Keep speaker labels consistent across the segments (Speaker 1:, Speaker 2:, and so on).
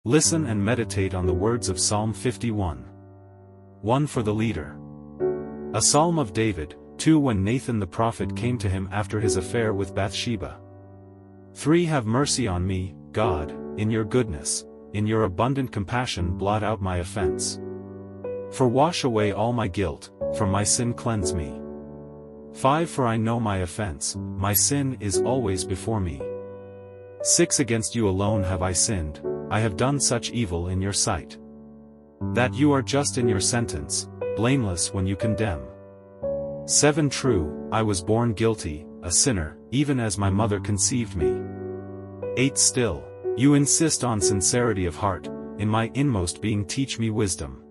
Speaker 1: Listen and meditate on the words of Psalm 51. 1 for the leader. A psalm of David. 2 when Nathan the prophet came to him after his affair with Bathsheba. 3 have mercy on me, God, in your goodness, in your abundant compassion blot out my offense. For wash away all my guilt, from my sin cleanse me. 5 for I know my offense, my sin is always before me. 6 against you alone have I sinned, I have done such evil in your sight, that you are just in your sentence, blameless when you condemn. 7 true, I was born guilty, a sinner, even as my mother conceived me. 8 still, you insist on sincerity of heart, in my inmost being teach me wisdom.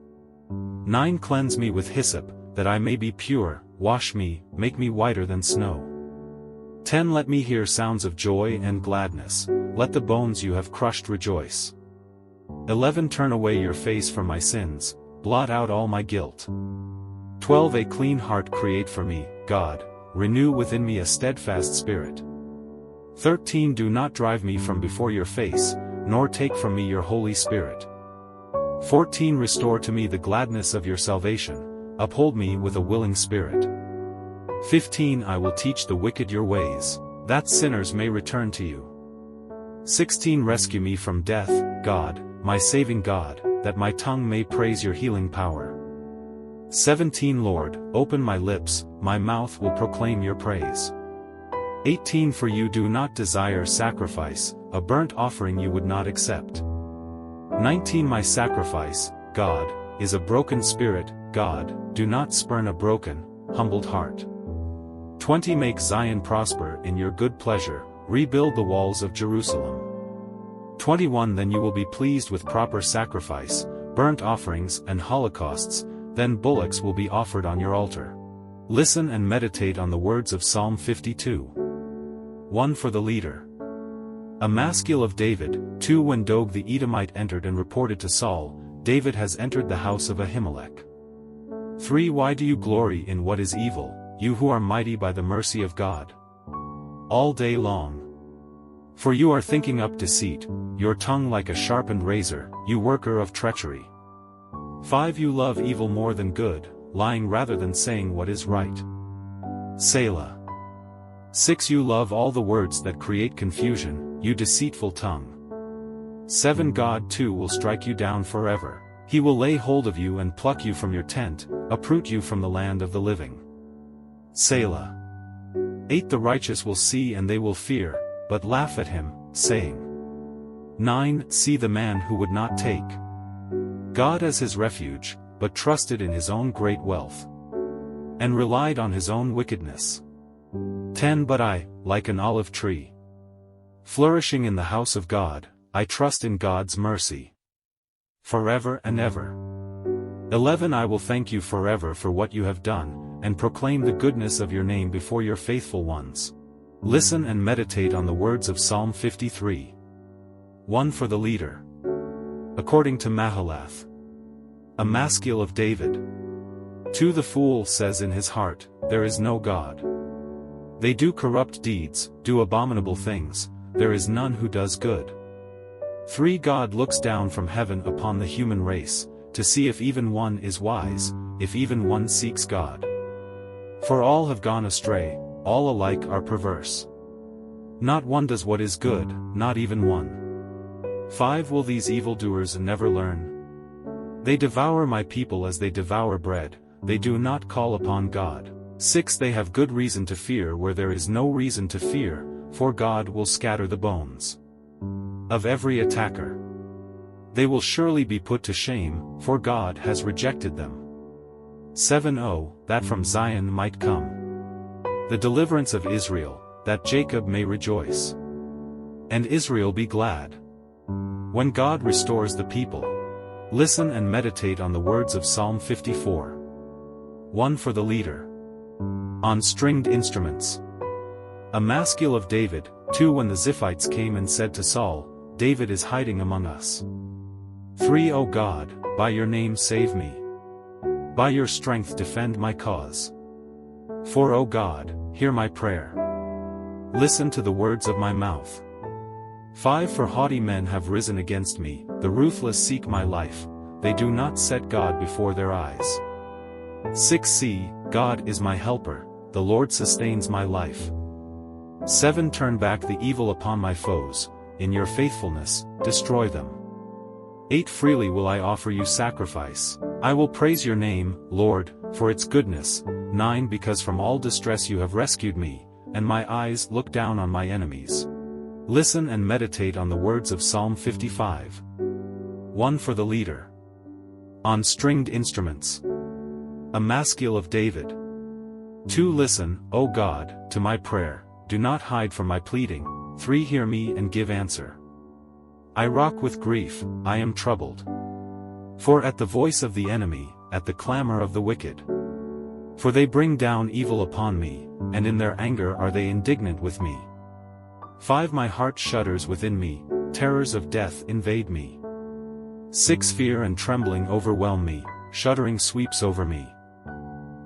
Speaker 1: 9 cleanse me with hyssop, that I may be pure, wash me, make me whiter than snow. 10 let me hear sounds of joy and gladness, let the bones you have crushed rejoice. 11 turn away your face from my sins, blot out all my guilt. 12 a clean heart create for me, God, renew within me a steadfast spirit. 13 do not drive me from before your face, nor take from me your Holy Spirit. 14 restore to me the gladness of your salvation, uphold me with a willing spirit. 15 I will teach the wicked your ways, that sinners may return to you. 16 rescue me from death, God, my saving God, that my tongue may praise your healing power. 17 Lord, open my lips, my mouth will proclaim your praise. 18 For you do not desire sacrifice, a burnt offering you would not accept. 19 My sacrifice, God, is a broken spirit, God, do not spurn a broken, humbled heart. 20 Make Zion prosper in your good pleasure, rebuild the walls of Jerusalem. 21 Then you will be pleased with proper sacrifice, burnt offerings and holocausts, then bullocks will be offered on your altar. Listen and meditate on the words of Psalm 52. 1 for the leader. A maskil of David. 2 When Doeg the Edomite entered and reported to Saul, David has entered the house of Ahimelech. 3 Why do you glory in what is evil, you who are mighty by the mercy of God? All day long. For you are thinking up deceit, your tongue like a sharpened razor, you worker of treachery. 5 You love evil more than good, lying rather than saying what is right. Selah. 6 You love all the words that create confusion, you deceitful tongue. 7 God too will strike you down forever, he will lay hold of you and pluck you from your tent, uproot you from the land of the living. Selah. 8 The righteous will see and they will fear, but laugh at him, saying. 9 See the man who would not take God as his refuge, but trusted in his own great wealth, and relied on his own wickedness. 10 But I, like an olive tree, flourishing in the house of God, I trust in God's mercy, forever and ever. 11 I will thank you forever for what you have done, and proclaim the goodness of your name before your faithful ones. Listen and meditate on the words of Psalm 53. 1 for the leader. According to Mahalath. A maskil of David. 2 The fool says in his heart, there is no God. They do corrupt deeds, do abominable things, there is none who does good. 3 God looks down from heaven upon the human race, to see if even one is wise, if even one seeks God. For all have gone astray, all alike are perverse. Not one does what is good, not even one. 5 Will these evildoers never learn? They devour my people as they devour bread, they do not call upon God. 6 They have good reason to fear where there is no reason to fear, for God will scatter the bones of every attacker. They will surely be put to shame, for God has rejected them. 7 Oh, that from Zion might come the deliverance of Israel, that Jacob may rejoice, and Israel be glad, when God restores the people. Listen and meditate on the words of Psalm 54. 1 for the leader. On stringed instruments. A maskil of David. 2 When the Ziphites came and said to Saul, David is hiding among us. 3 O God, by your name save me. By your strength defend my cause. 4 O God, hear my prayer. Listen to the words of my mouth. 5 For haughty men have risen against me, the ruthless seek my life, they do not set God before their eyes. 6c, God is my helper, the Lord sustains my life. 7 Turn back the evil upon my foes, in your faithfulness, destroy them. 8 Freely will I offer you sacrifice, I will praise your name, Lord, for its goodness. 9 Because from all distress you have rescued me, and my eyes look down on my enemies. Listen and meditate on the words of Psalm 55. 1 For the leader. On stringed instruments. A maskil of David. 2 Listen, O God, to my prayer, do not hide from my pleading. 3 Hear me and give answer. I rock with grief, I am troubled. 4 At the voice of the enemy, at the clamor of the wicked. For they bring down evil upon me, and in their anger are they indignant with me. 5 My heart shudders within me, terrors of death invade me. 6 Fear and trembling overwhelm me, shuddering sweeps over me.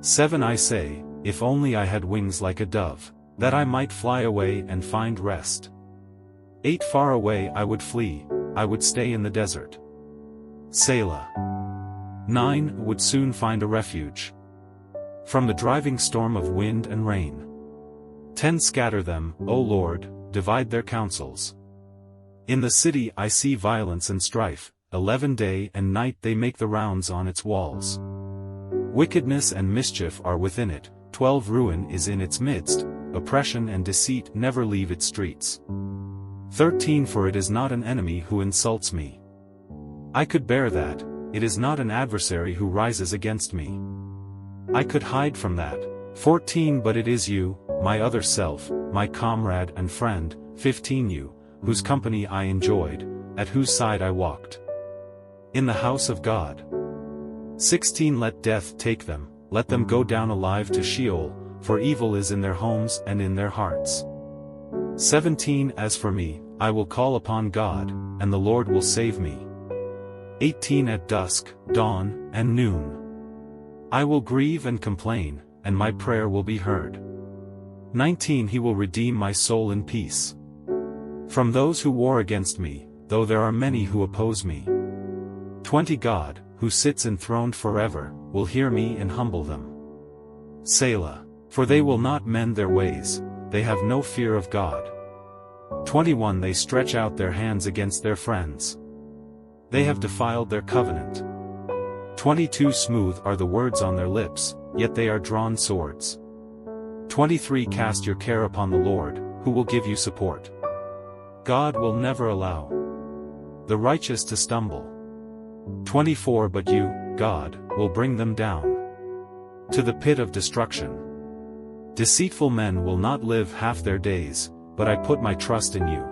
Speaker 1: 7 I say, if only I had wings like a dove, that I might fly away and find rest. 8 Far away I would flee, I would stay in the desert. Selah. 9 Would soon find a refuge from the driving storm of wind and rain. 10 Scatter them, O Lord, divide their counsels. In the city I see violence and strife, 11 Day and night they make the rounds on its walls. Wickedness and mischief are within it, 12 Ruin is in its midst, oppression and deceit never leave its streets. 13 For it is not an enemy who insults me. I could bear that, it is not an adversary who rises against me. I could hide from that. 14 But it is you, my other self, my comrade and friend. 15 You, whose company I enjoyed, at whose side I walked in the house of God. 16 Let death take them, let them go down alive to Sheol, for evil is in their homes and in their hearts. 17 As for me, I will call upon God, and the Lord will save me. 18 At dusk, dawn, and noon I will grieve and complain, and my prayer will be heard. 19 He will redeem my soul in peace from those who war against me, though there are many who oppose me. 20 God, who sits enthroned forever, will hear me and humble them. Selah. For they will not mend their ways, they have no fear of God. 21 They stretch out their hands against their friends. They have defiled their covenant. 22 Smooth are the words on their lips, yet they are drawn swords. 23 Cast your care upon the Lord, who will give you support. God will never allow the righteous to stumble. 24 But you, God, will bring them down to the pit of destruction. Deceitful men will not live half their days, but I put my trust in you.